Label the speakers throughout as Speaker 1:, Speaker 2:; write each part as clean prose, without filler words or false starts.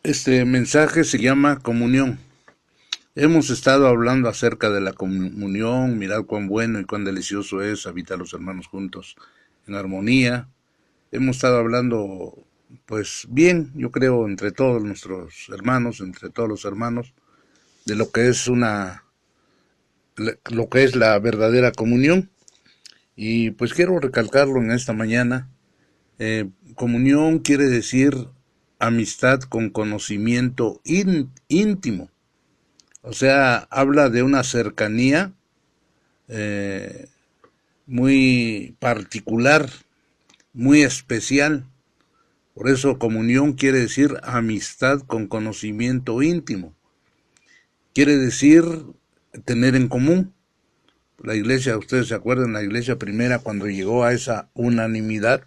Speaker 1: Este mensaje se llama comunión. Hemos estado hablando acerca de la comunión, mirad cuán bueno y cuán delicioso es habitar los hermanos juntos en armonía. Hemos estado hablando, pues bien, yo creo, entre todos nuestros hermanos, entre todos los hermanos, de lo que es la verdadera comunión. Y pues quiero recalcarlo en esta mañana. Comunión quiere decir amistad con conocimiento íntimo. O sea, habla de una cercanía eh, muy particular, muy especial. Por eso comunión quiere decir amistad con conocimiento íntimo. Quiere decir tener en común. La iglesia, ustedes se acuerdan, la iglesia primera cuando llegó a esa unanimidad,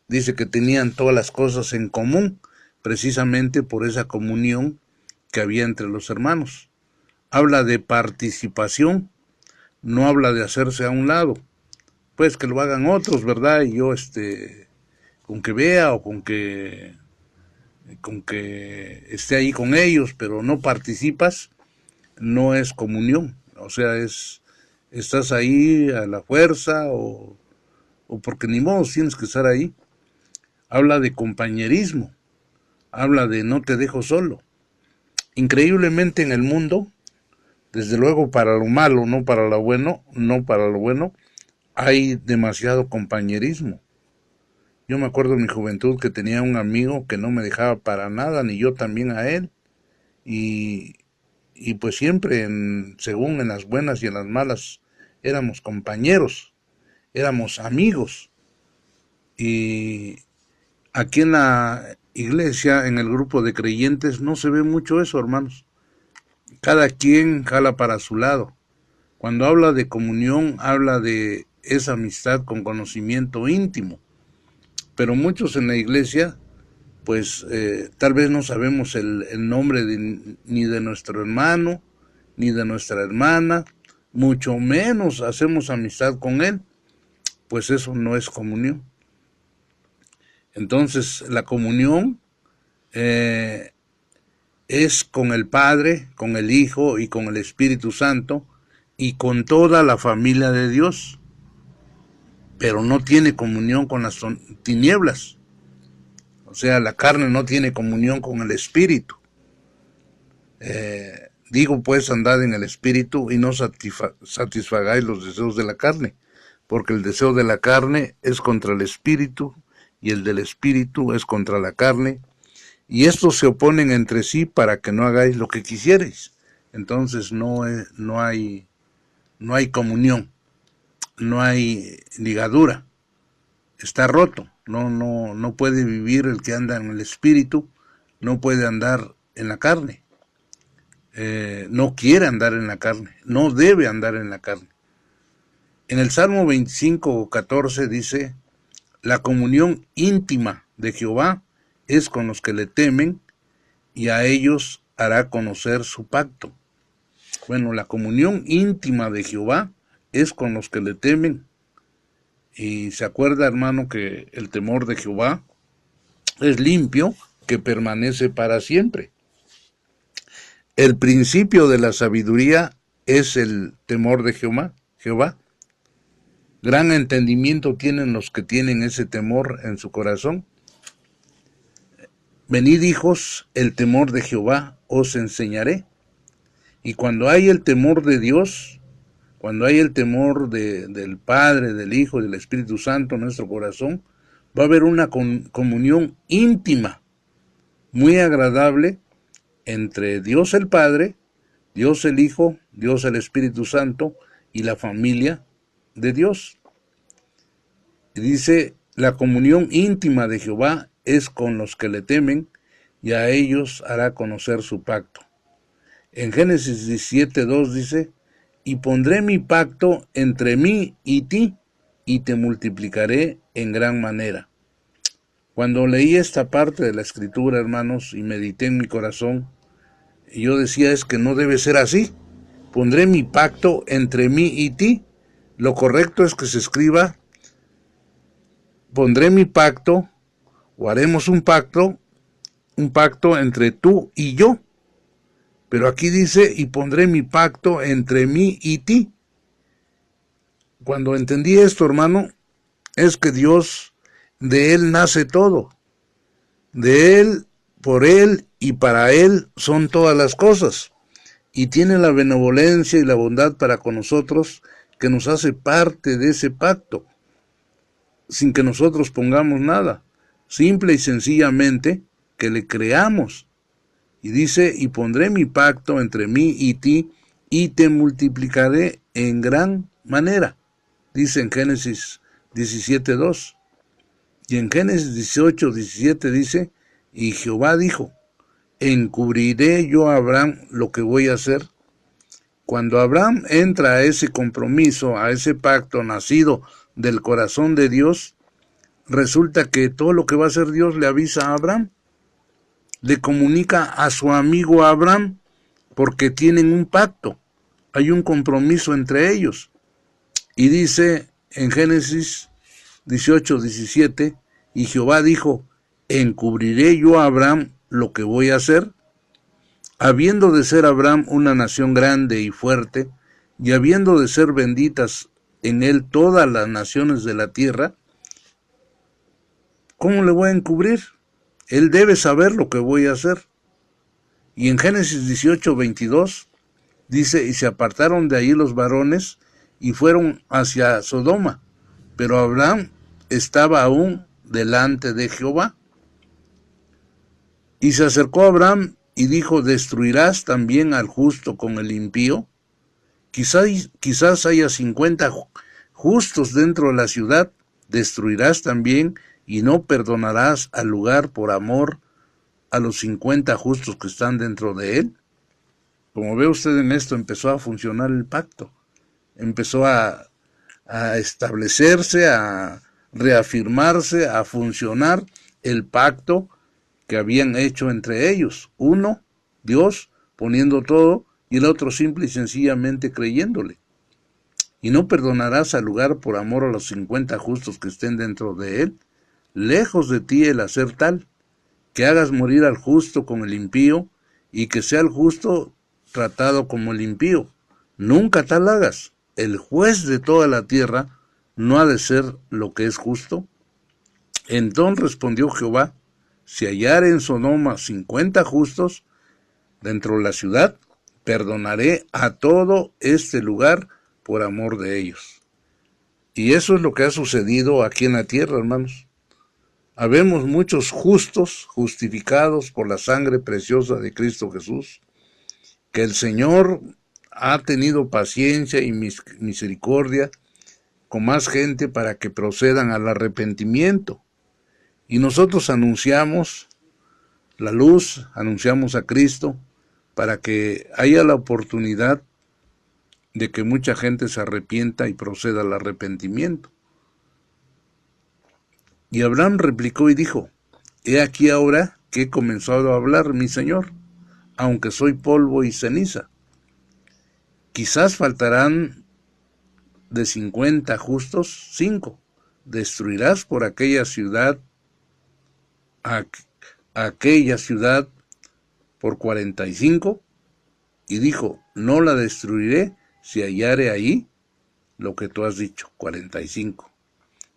Speaker 1: dice que tenían todas las cosas en común, precisamente por esa comunión que había entre los hermanos. Habla de participación, no habla de hacerse a un lado, pues que lo hagan otros, ¿verdad? Y yo con que vea o con que esté ahí con ellos, pero no participas, no es comunión. O sea, estás ahí a la fuerza o porque ni modo tienes que estar ahí. Habla de compañerismo, habla de no te dejo solo. Increíblemente en el mundo, desde luego para lo malo, no para lo bueno, no para lo bueno, hay demasiado compañerismo. Yo me acuerdo en mi juventud que tenía un amigo que no me dejaba para nada, ni yo también a él. Y, y pues siempre, según en las buenas y en las malas, éramos compañeros, éramos amigos. Y aquí en la iglesia, en el grupo de creyentes, no se ve mucho eso, hermanos. Cada quien jala para su lado. Cuando habla de comunión, habla de esa amistad con conocimiento íntimo. Pero muchos en la iglesia, pues tal vez no sabemos el nombre ni de nuestro hermano, ni de nuestra hermana, mucho menos hacemos amistad con él, pues eso no es comunión. Entonces la comunión eh, es con el Padre, con el Hijo y con el Espíritu Santo y con toda la familia de Dios, pero no tiene comunión con las tinieblas. O sea, la carne no tiene comunión con el Espíritu. Digo pues, andad en el Espíritu y no satisfagáis los deseos de la carne, porque el deseo de la carne es contra el Espíritu y el del Espíritu es contra la carne, y estos se oponen entre sí para que no hagáis lo que quisierais. Entonces no hay comunión, no hay ligadura, está roto. No puede vivir el que anda en el Espíritu, no puede andar en la carne. No quiere andar en la carne, no debe andar en la carne. En el Salmo 25:14 dice: la comunión íntima de Jehová es con los que le temen, y a ellos hará conocer su pacto. Bueno, la comunión íntima de Jehová es con los que le temen. Y se acuerda, hermano, que el temor de Jehová es limpio, que permanece para siempre. El principio de la sabiduría es el temor de Jehová. Gran entendimiento tienen los que tienen ese temor en su corazón. Venid, hijos, el temor de Jehová os enseñaré. Y cuando hay el temor de Dios, cuando hay el temor del Padre, del Hijo y del Espíritu Santo en nuestro corazón, va a haber una comunión íntima, muy agradable, entre Dios el Padre, Dios el Hijo, Dios el Espíritu Santo y la familia de Dios. Y dice: la comunión íntima de Jehová es con los que le temen, y a ellos hará conocer su pacto. En Génesis 17:2 dice: y pondré mi pacto entre mí y ti, y te multiplicaré en gran manera. Cuando leí esta parte de la Escritura, hermanos, y medité en mi corazón, yo decía: es que no debe ser así. Pondré mi pacto entre mí y ti. Lo correcto es que se escriba: pondré mi pacto, o haremos un pacto un pacto entre tú y yo. Pero aquí dice, y pondré mi pacto entre mí y ti. Cuando entendí esto, hermano, es que Dios, de Él nace todo. De Él, por Él y para Él son todas las cosas. Y tiene la benevolencia y la bondad para con nosotros, que nos hace parte de ese pacto, sin que nosotros pongamos nada. Simple y sencillamente que le creamos. Y dice, y pondré mi pacto entre mí y ti, y te multiplicaré en gran manera. Dice en Génesis 17:2. Y en Génesis 18:17 dice, y Jehová dijo, encubriré yo a Abraham lo que voy a hacer. Cuando Abraham entra a ese compromiso, a ese pacto nacido del corazón de Dios, resulta que todo lo que va a hacer Dios le avisa a Abraham. Le comunica a su amigo Abraham, porque tienen un pacto, hay un compromiso entre ellos. Y dice en Génesis 18:17, y Jehová dijo, encubriré yo a Abraham lo que voy a hacer. Habiendo de ser Abraham una nación grande y fuerte, y habiendo de ser benditas en él todas las naciones de la tierra, ¿cómo le voy a encubrir? Él debe saber lo que voy a hacer. Y en Génesis 18:22 dice, y se apartaron de ahí los varones y fueron hacia Sodoma, pero Abraham estaba aún delante de Jehová. Y se acercó a Abraham y dijo, ¿destruirás también al justo con el impío? Quizás haya 50 justos dentro de la ciudad, destruirás también y no perdonarás al lugar por amor a los 50 justos que están dentro de él. Como ve usted en esto, empezó a funcionar el pacto, empezó a establecerse, a reafirmarse, a funcionar el pacto que habían hecho entre ellos. Uno, Dios, poniendo todo, y el otro simple y sencillamente creyéndole. Y no perdonarás al lugar por amor a los 50 justos que estén dentro de él. Lejos de ti el hacer tal, que hagas morir al justo con el impío, y que sea el justo tratado como el impío. Nunca tal hagas. El juez de toda la tierra no ha de ser lo que es justo. Entonces respondió Jehová, si hallare en Sodoma 50 justos dentro de la ciudad, perdonaré a todo este lugar por amor de ellos. Y eso es lo que ha sucedido aquí en la tierra, hermanos. Habemos muchos justos, justificados por la sangre preciosa de Cristo Jesús, que el Señor ha tenido paciencia y misericordia con más gente para que procedan al arrepentimiento. Y nosotros anunciamos la luz, anunciamos a Cristo, para que haya la oportunidad de que mucha gente se arrepienta y proceda al arrepentimiento. Y Abraham replicó y dijo, he aquí ahora que he comenzado a hablar, mi Señor, aunque soy polvo y ceniza. Quizás faltarán de 50 justos 5. ¿Destruirás por aquella ciudad por 45? Y dijo, no la destruiré si hallare ahí lo que tú has dicho, 45.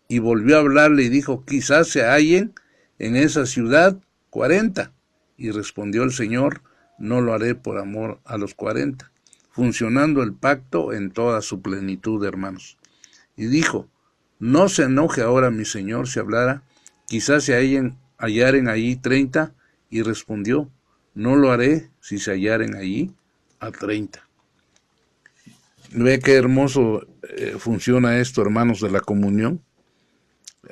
Speaker 1: Y volvió a hablarle y dijo, quizás se hallen en esa ciudad 40. Y respondió el Señor, no lo haré por amor a los 40. Funcionando el pacto en toda su plenitud, hermanos. Y dijo, no se enoje ahora mi Señor si hablara, quizás se hallaren allí 30. Y respondió, no lo haré si se hallaren allí a 30. Ve qué hermoso funciona esto, hermanos, de la comunión.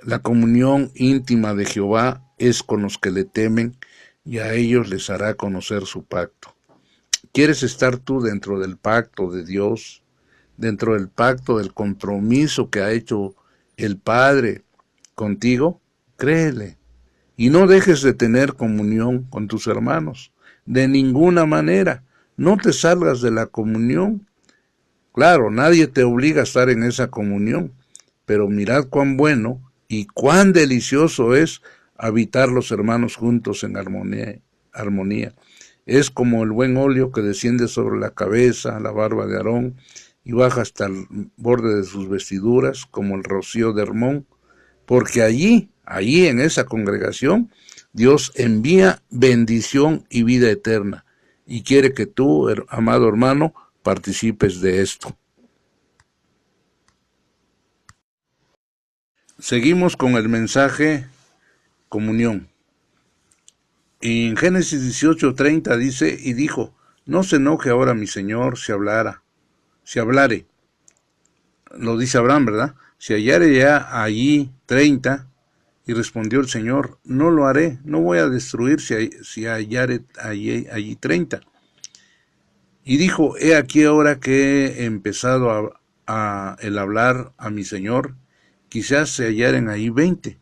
Speaker 1: La comunión íntima de Jehová es con los que le temen, y a ellos les hará conocer su pacto. ¿Quieres estar tú dentro del pacto de Dios, dentro del pacto del compromiso que ha hecho el Padre contigo? Créele. Y no dejes de tener comunión con tus hermanos, de ninguna manera. No te salgas de la comunión. Claro, nadie te obliga a estar en esa comunión, pero mirad cuán bueno y cuán delicioso es habitar los hermanos juntos en armonía. Es como el buen óleo que desciende sobre la cabeza, la barba de Aarón, y baja hasta el borde de sus vestiduras, como el rocío de Hermón, porque allí en esa congregación, Dios envía bendición y vida eterna, y quiere que tú, amado hermano, participes de esto. Seguimos con el mensaje comunión. Y en Génesis 18:30 dice, y dijo, no se enoje ahora mi Señor si hablare, lo dice Abraham, ¿verdad? Si hallare ya allí 30, y respondió el Señor, no lo haré, no voy a destruir si hallare allí 30. Y dijo, he aquí ahora que he empezado el hablar a mi Señor, quizás se hallaren ahí 20.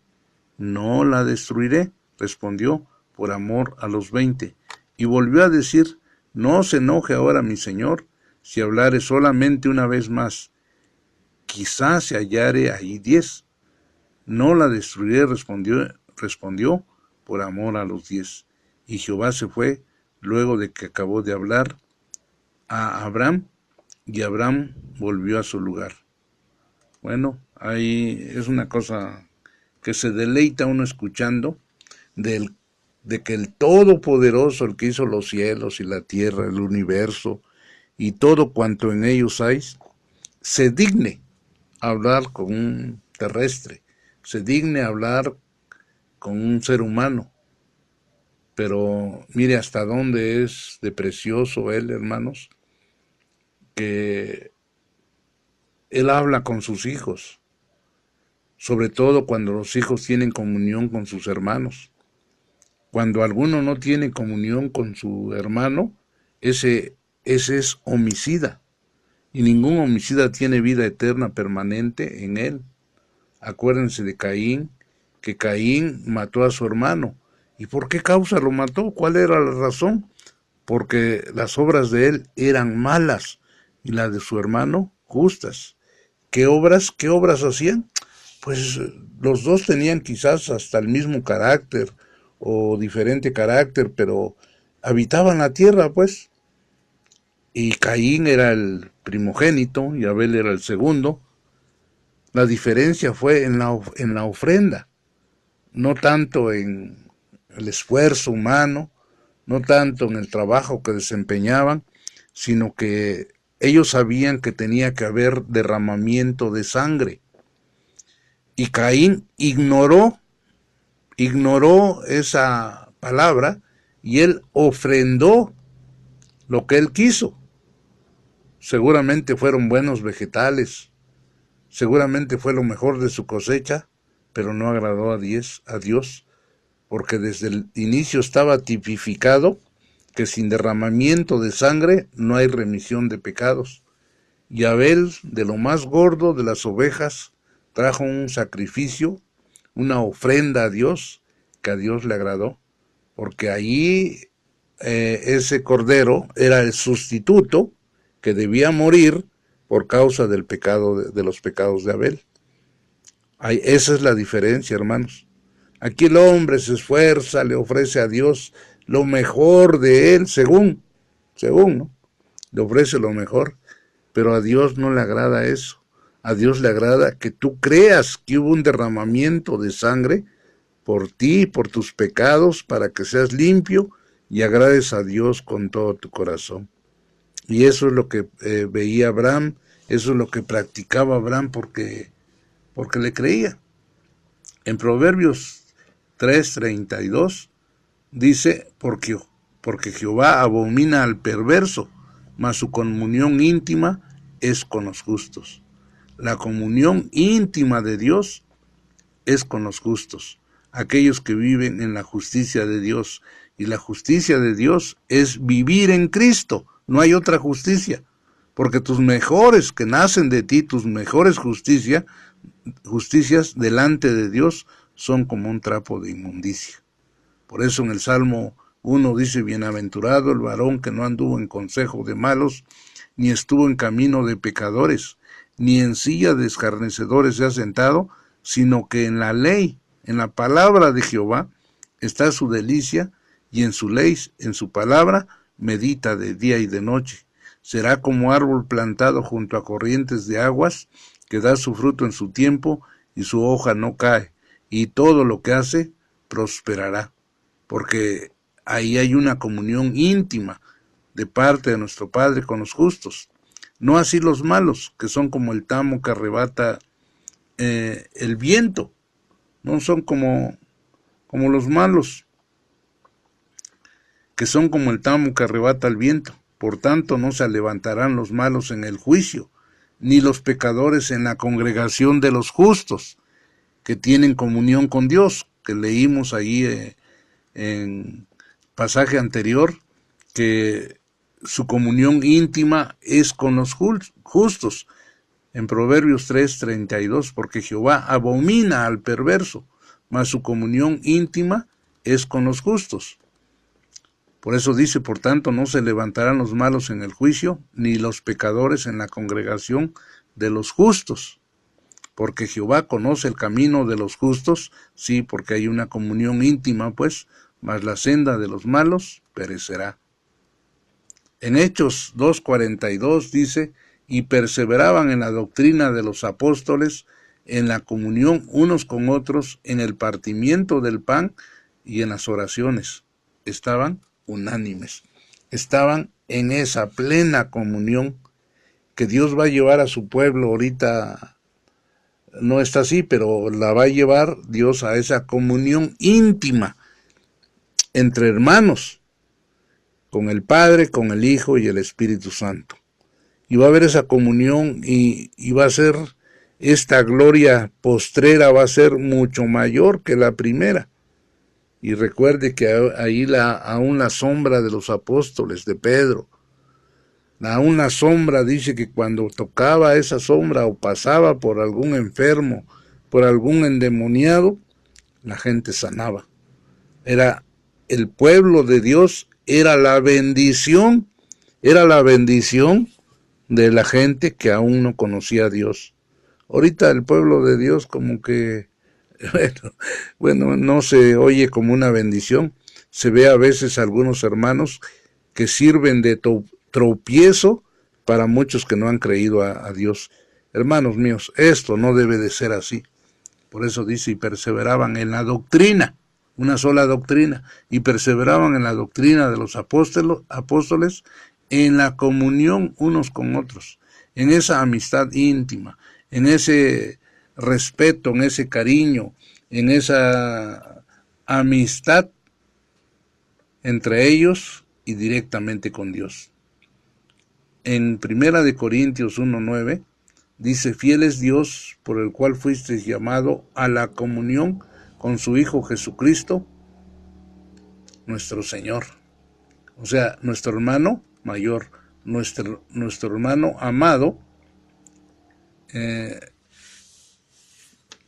Speaker 1: No la destruiré, respondió, por amor a los 20. Y volvió a decir, no se enoje ahora mi Señor, si hablare solamente una vez más. Quizás se hallare ahí 10. No la destruiré, respondió, por amor a los 10. Y Jehová se fue, luego de que acabó de hablar a Abraham, y Abraham volvió a su lugar. Bueno, ahí es una cosa que se deleita uno escuchando, de que el Todopoderoso, el que hizo los cielos y la tierra, el universo, y todo cuanto en ellos hay, se digne hablar con un terrestre, se digne hablar con un ser humano. Pero mire hasta dónde es de precioso él, hermanos, que él habla con sus hijos, sobre todo cuando los hijos tienen comunión con sus hermanos. Cuando alguno no tiene comunión con su hermano, ese es homicida. Y ningún homicida tiene vida eterna permanente en él. Acuérdense de Caín, que Caín mató a su hermano. ¿Y por qué causa lo mató? ¿Cuál era la razón? Porque las obras de él eran malas y las de su hermano justas. ¿Qué obras hacían? Pues los dos tenían quizás hasta el mismo carácter o diferente carácter, pero habitaban la tierra, pues. Y Caín era el primogénito y Abel era el segundo. La diferencia fue en la ofrenda, no tanto en el esfuerzo humano, no tanto en el trabajo que desempeñaban, sino que ellos sabían que tenía que haber derramamiento de sangre. Y Caín ignoró esa palabra y él ofrendó lo que él quiso. Seguramente fueron buenos vegetales, seguramente fue lo mejor de su cosecha, pero no agradó a Dios, porque desde el inicio estaba tipificado que sin derramamiento de sangre no hay remisión de pecados. Y Abel, de lo más gordo de las ovejas, trajo un sacrificio, una ofrenda a Dios, que a Dios le agradó, porque allí ese cordero era el sustituto que debía morir por causa del pecado, de los pecados de Abel. Esa es la diferencia, hermanos. Aquí el hombre se esfuerza, le ofrece a Dios lo mejor de él, según, ¿no? Le ofrece lo mejor, pero a Dios no le agrada eso. A Dios le agrada que tú creas que hubo un derramamiento de sangre por ti, por tus pecados, para que seas limpio y agrades a Dios con todo tu corazón. Y eso es lo que veía Abraham, eso es lo que practicaba Abraham porque le creía. En Proverbios 3:32 dice, porque Jehová abomina al perverso, mas su comunión íntima es con los justos. La comunión íntima de Dios es con los justos, aquellos que viven en la justicia de Dios. Y la justicia de Dios es vivir en Cristo, no hay otra justicia, porque tus mejores que nacen de ti, tus mejores justicias delante de Dios son como un trapo de inmundicia. Por eso en el Salmo 1 dice, bienaventurado el varón que no anduvo en consejo de malos, ni estuvo en camino de pecadores, ni en silla de escarnecedores se ha sentado, sino que en la ley En la palabra de Jehová está su delicia, y en su ley, en su palabra, medita de día y de noche. Será como árbol plantado junto a corrientes de aguas, que da su fruto en su tiempo, y su hoja no cae, y todo lo que hace prosperará. Porque ahí hay una comunión íntima de parte de nuestro Padre con los justos. No así los malos, que son como el tamo que arrebata el viento. No son como los malos, que son como el tamo que arrebata el viento. Por tanto, no se levantarán los malos en el juicio, ni los pecadores en la congregación de los justos, que tienen comunión con Dios, que leímos ahí en pasaje anterior, que su comunión íntima es con los justos. En Proverbios 3:32, porque Jehová abomina al perverso, mas su comunión íntima es con los justos. Por eso dice, por tanto, no se levantarán los malos en el juicio, ni los pecadores en la congregación de los justos. Porque Jehová conoce el camino de los justos, sí, porque hay una comunión íntima, pues, mas la senda de los malos perecerá. En Hechos 2:42 dice, y perseveraban en la doctrina de los apóstoles, en la comunión unos con otros, en el partimiento del pan y en las oraciones. Estaban unánimes, estaban en esa plena comunión que Dios va a llevar a su pueblo. Ahorita no está así, pero la va a llevar Dios a esa comunión íntima entre hermanos, con el Padre, con el Hijo y el Espíritu Santo. Y va a haber esa comunión y va a ser, esta gloria postrera va a ser mucho mayor que la primera. Y recuerde que ahí aún la sombra de los apóstoles, de Pedro, aún la sombra, dice que cuando tocaba esa sombra o pasaba por algún enfermo, por algún endemoniado, la gente sanaba. Era el pueblo de Dios, era la bendición de la gente que aún no conocía a Dios. Ahorita el pueblo de Dios como que, bueno, no se oye como una bendición. Se ve a veces algunos hermanos que sirven de tropiezo para muchos que no han creído a Dios. Hermanos míos, esto no debe de ser así. Por eso dice, y perseveraban en la doctrina, una sola doctrina, y perseveraban en la doctrina de los apóstoles, en la comunión unos con otros, en esa amistad íntima, en ese respeto, en ese cariño, en esa amistad entre ellos y directamente con Dios. En 1 Corintios 1:9 dice, fiel es Dios por el cual fuisteis llamado a la comunión con su Hijo Jesucristo, nuestro Señor. O sea, nuestro hermano mayor, nuestro hermano amado,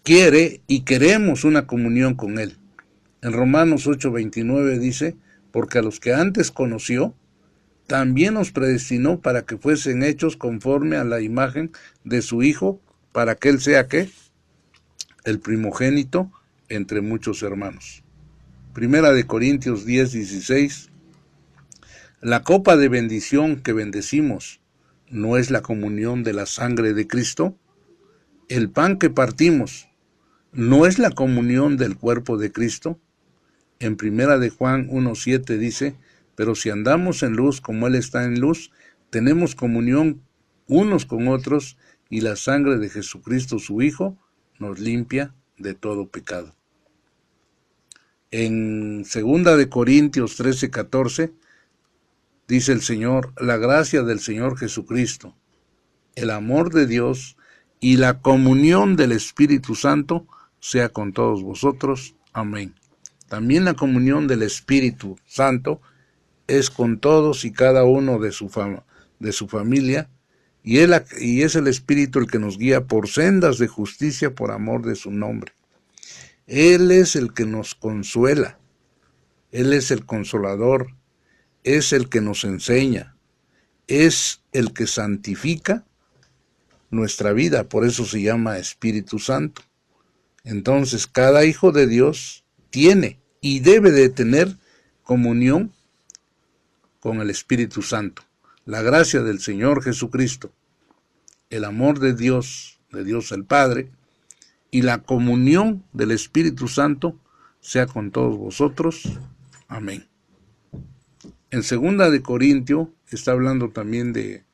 Speaker 1: quiere y queremos una comunión con Él. En Romanos 8:29 dice, porque a los que antes conoció, también los predestinó para que fuesen hechos conforme a la imagen de su Hijo, para que Él sea, ¿qué? El primogénito entre muchos hermanos. 1 Corintios 10:16, la copa de bendición que bendecimos, ¿no es la comunión de la sangre de Cristo? El pan que partimos, ¿no es la comunión del cuerpo de Cristo? En 1 Juan 1:7 dice, pero si andamos en luz como Él está en luz, tenemos comunión unos con otros, y la sangre de Jesucristo su Hijo nos limpia de todo pecado. En 2 Corintios 13:14 dice el Señor, la gracia del Señor Jesucristo, el amor de Dios y la comunión del Espíritu Santo sea con todos vosotros. Amén. También la comunión del Espíritu Santo es con todos y cada uno de su familia, y es el Espíritu el que nos guía por sendas de justicia por amor de su nombre. Él es el que nos consuela, Él es el consolador, es el que nos enseña, es el que santifica nuestra vida, por eso se llama Espíritu Santo. Entonces, cada hijo de Dios tiene y debe de tener comunión con el Espíritu Santo. La gracia del Señor Jesucristo, el amor de Dios el Padre, y la comunión del Espíritu Santo sea con todos vosotros. Amén. En 2 Corintios está hablando también de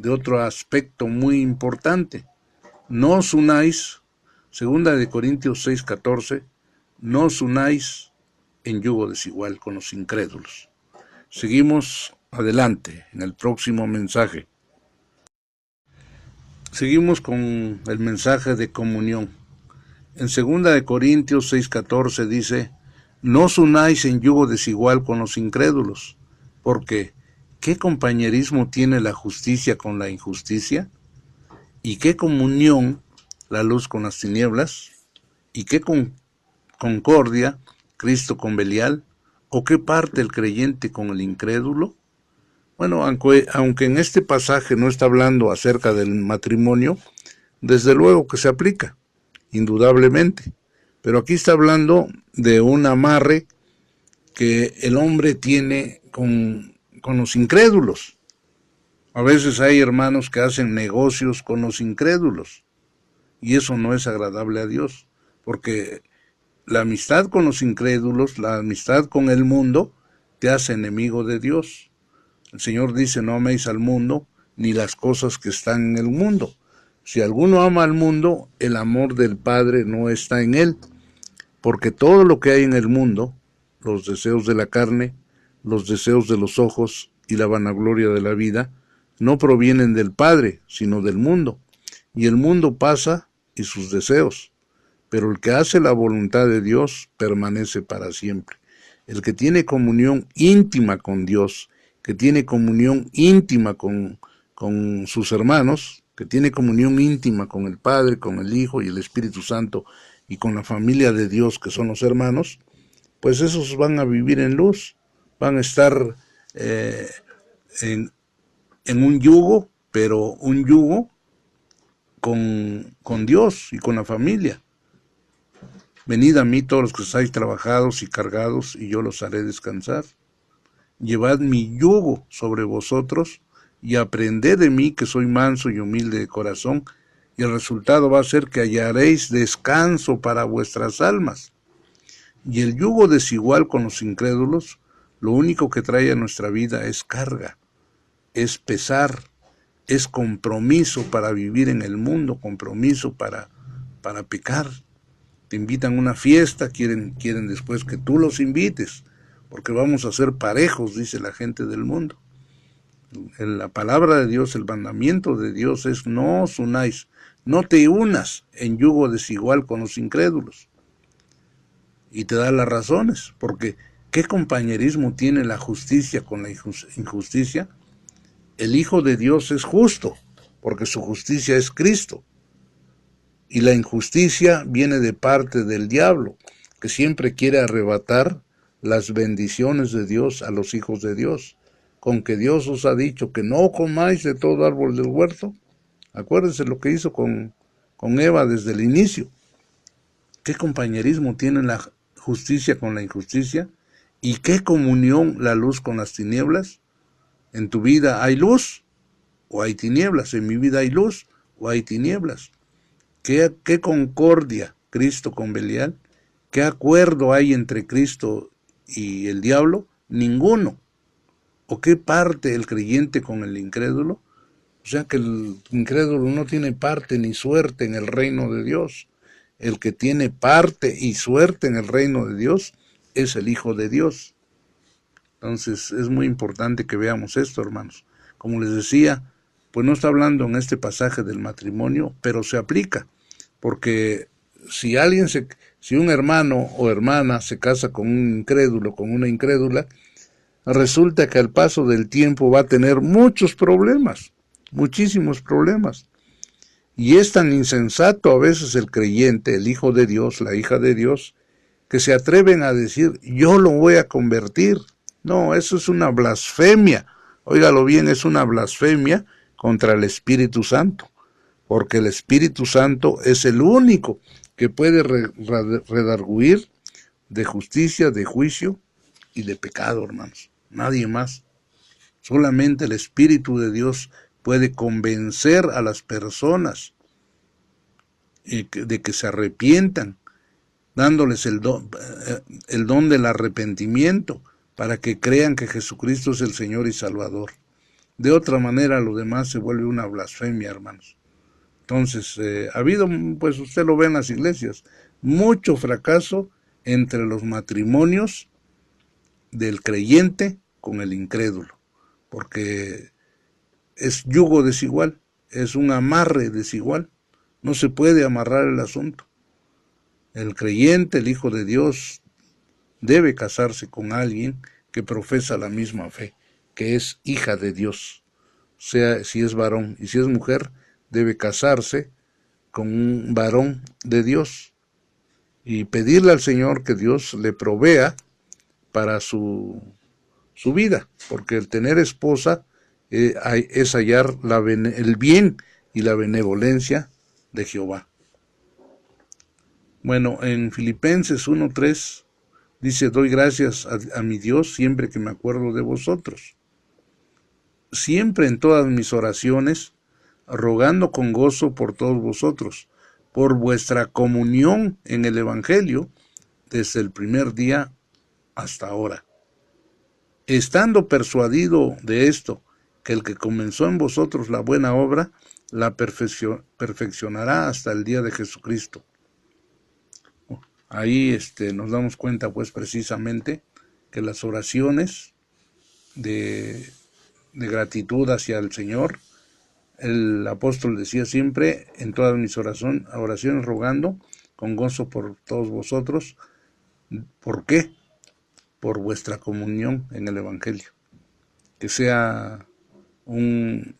Speaker 1: otro aspecto muy importante. No os unáis, 2 Corintios 6:14, no os unáis en yugo desigual con los incrédulos. Seguimos adelante en el próximo mensaje. Seguimos con el mensaje de comunión. En 2 Corintios 6:14 dice, no os unáis en yugo desigual con los incrédulos, porque ¿qué compañerismo tiene la justicia con la injusticia? ¿Y qué comunión la luz con las tinieblas? ¿Y qué concordia Cristo con Belial? ¿O qué parte el creyente con el incrédulo? Bueno, aunque en este pasaje no está hablando acerca del matrimonio, desde luego que se aplica, indudablemente. Pero aquí está hablando de un amarre que el hombre tiene con los incrédulos. A veces hay hermanos que hacen negocios con los incrédulos y eso no es agradable a Dios, porque la amistad con los incrédulos, la amistad con el mundo, te hace enemigo de Dios. El Señor dice, no améis al mundo ni las cosas que están en el mundo. Si alguno ama al mundo, el amor del Padre no está en él, porque todo lo que hay en el mundo, los deseos de la carne, los deseos de los ojos y la vanagloria de la vida, no provienen del Padre, sino del mundo. Y el mundo pasa y sus deseos, pero el que hace la voluntad de Dios permanece para siempre. El que tiene comunión íntima con Dios, que tiene comunión íntima con sus hermanos, que tiene comunión íntima con el Padre, con el Hijo y el Espíritu Santo, y con la familia de Dios, que son los hermanos, pues esos van a vivir en luz, van a estar en un yugo, pero un yugo con Dios y con la familia. Venid a mí todos los que estáis trabajados y cargados, y yo los haré descansar. Llevad mi yugo sobre vosotros, y aprended de mí, que soy manso y humilde de corazón, y el resultado va a ser que hallaréis descanso para vuestras almas. Y el yugo desigual con los incrédulos, lo único que trae a nuestra vida es carga, es pesar, es compromiso para vivir en el mundo, compromiso para pecar. Te invitan a una fiesta, quieren después que tú los invites, porque vamos a ser parejos, dice la gente del mundo. En la palabra de Dios, el mandamiento de Dios es no os unáis, no te unas en yugo desigual con los incrédulos. Y te da las razones, porque ¿qué compañerismo tiene la justicia con la injusticia? El Hijo de Dios es justo, porque su justicia es Cristo. Y la injusticia viene de parte del diablo, que siempre quiere arrebatar las bendiciones de Dios a los hijos de Dios. Con que Dios os ha dicho que no comáis de todo árbol del huerto. Acuérdense lo que hizo con Eva desde el inicio. ¿Qué compañerismo tiene la justicia con la injusticia? ¿Y qué comunión la luz con las tinieblas? ¿En tu vida hay luz o hay tinieblas? ¿En mi vida hay luz o hay tinieblas? ¿Qué concordia Cristo con Belial? ¿Qué acuerdo hay entre Cristo y el diablo? Ninguno. ¿O qué parte el creyente con el incrédulo? O sea que el incrédulo no tiene parte ni suerte en el reino de Dios. El que tiene parte y suerte en el reino de Dios es el Hijo de Dios. Entonces es muy importante que veamos esto, hermanos. Como les decía, pues no está hablando en este pasaje del matrimonio, pero se aplica. Porque si un hermano o hermana se casa con un incrédulo, con una incrédula, resulta que al paso del tiempo va a tener muchos problemas, muchísimos problemas. Y es tan insensato a veces el creyente, el hijo de Dios, la hija de Dios, que se atreven a decir, yo lo voy a convertir. No, eso es una blasfemia. Óigalo bien, es una blasfemia contra el Espíritu Santo. Porque el Espíritu Santo es el único que puede redarguir de justicia, de juicio y de pecado, hermanos. Nadie más. Solamente el Espíritu de Dios puede convencer a las personas de que se arrepientan, dándoles el don del arrepentimiento, para que crean que Jesucristo es el Señor y Salvador. De otra manera, lo demás se vuelve una blasfemia, hermanos. Entonces, ha habido, pues usted lo ve en las iglesias, mucho fracaso entre los matrimonios del creyente con el incrédulo, porque es yugo desigual, es un amarre desigual, no se puede amarrar el asunto. El creyente, el Hijo de Dios, debe casarse con alguien que profesa la misma fe, que es hija de Dios, sea si es varón, y si es mujer, debe casarse con un varón de Dios y pedirle al Señor que Dios le provea para su vida, porque el tener esposa es hallar el bien y la benevolencia de Jehová. Bueno, en Filipenses 1:3 dice: doy gracias a mi Dios siempre que me acuerdo de vosotros, siempre en todas mis oraciones, rogando con gozo por todos vosotros, por vuestra comunión en el Evangelio, desde el primer día hasta ahora. Estando persuadido de esto, que el que comenzó en vosotros la buena obra, la perfeccionará hasta el día de Jesucristo. Ahí nos damos cuenta, pues, precisamente, que las oraciones de gratitud hacia el Señor, el apóstol decía siempre, en todas mis oraciones rogando con gozo por todos vosotros. ¿Por qué? Por vuestra comunión en el Evangelio. Que sea un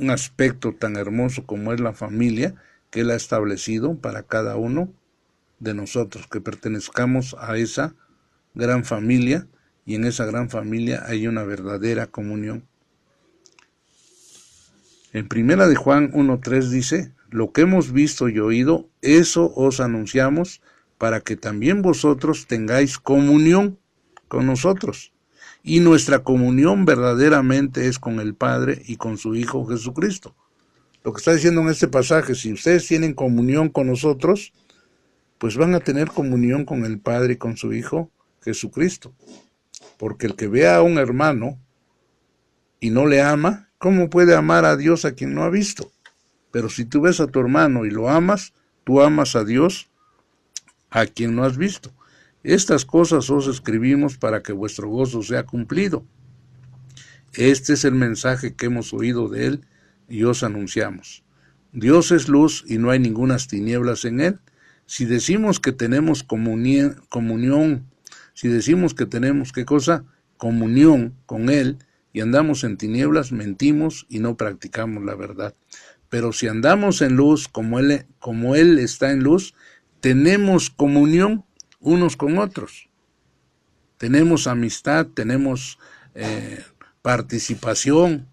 Speaker 1: aspecto tan hermoso como es la familia que Él ha establecido para cada uno de nosotros, que pertenezcamos a esa gran familia, y en esa gran familia hay una verdadera comunión. En primera de Juan 1:3 dice: lo que hemos visto y oído, eso os anunciamos, para que también vosotros tengáis comunión con nosotros. Y nuestra comunión verdaderamente es con el Padre y con su Hijo Jesucristo. Lo que está diciendo en este pasaje: si ustedes tienen comunión con nosotros, pues van a tener comunión con el Padre y con su Hijo Jesucristo. Porque el que vea a un hermano y no le ama, ¿cómo puede amar a Dios a quien no ha visto? Pero si tú ves a tu hermano y lo amas, tú amas a Dios a quien no has visto. Estas cosas os escribimos para que vuestro gozo sea cumplido. Este es el mensaje que hemos oído de Él y os anunciamos. Dios es luz y no hay ningunas tinieblas en Él. Si decimos que tenemos comunión, si decimos que tenemos, ¿qué cosa? Comunión con Él, y andamos en tinieblas, mentimos y no practicamos la verdad. Pero si andamos en luz, como Él está en luz, tenemos comunión unos con otros. Tenemos amistad, tenemos participación,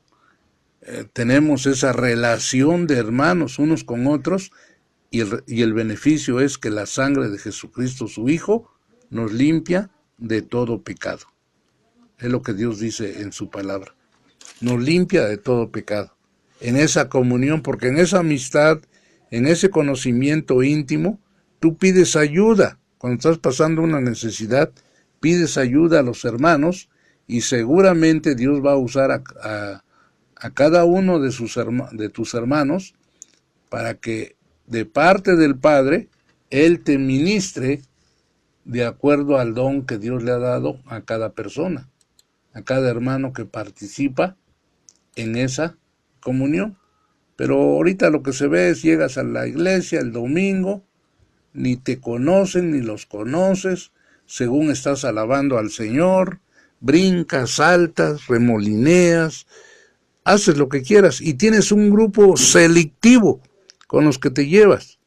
Speaker 1: tenemos esa relación de hermanos unos con otros, y el beneficio es que la sangre de Jesucristo, su Hijo, nos limpia de todo pecado. Es lo que Dios dice en su palabra. Nos limpia de todo pecado. En esa comunión, porque en esa amistad, en ese conocimiento íntimo, tú pides ayuda. Cuando estás pasando una necesidad, pides ayuda a los hermanos, y seguramente Dios va a usar a cada uno de tus hermanos para que de parte del Padre Él te ministre de acuerdo al don que Dios le ha dado a cada persona, a cada hermano que participa en esa comunión. Pero ahorita lo que se ve es: llegas a la iglesia el domingo, ni te conocen ni los conoces, según estás alabando al Señor, brincas, saltas, remolineas, haces lo que quieras, y tienes un grupo selectivo con los que te llevas.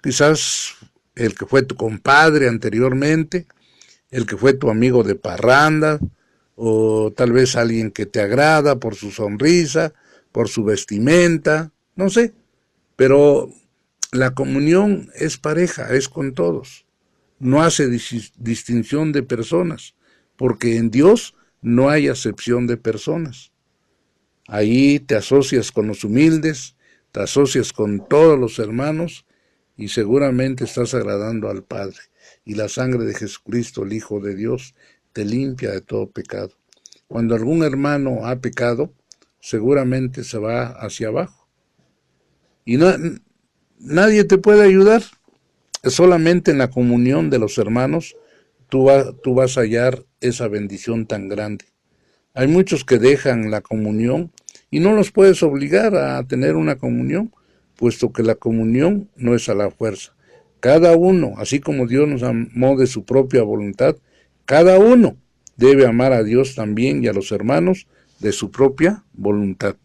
Speaker 1: Quizás el que fue tu compadre anteriormente, el que fue tu amigo de parranda, o tal vez alguien que te agrada por su sonrisa, por su vestimenta, no sé. Pero La comunión es pareja, es con todos. No hace distinción de personas, porque en Dios no hay acepción de personas. Ahí te asocias con los humildes, te asocias con todos los hermanos y seguramente estás agradando al Padre. Y la sangre de Jesucristo, el Hijo de Dios, te limpia de todo pecado. Cuando algún hermano ha pecado, seguramente se va hacia abajo. Y nadie te puede ayudar. Solamente en la comunión de los hermanos tú vas a hallar esa bendición tan grande. Hay muchos que dejan la comunión y no los puedes obligar a tener una comunión, puesto que la comunión no es a la fuerza. Cada uno, así como Dios nos amó de su propia voluntad, cada uno debe amar a Dios también y a los hermanos de su propia voluntad.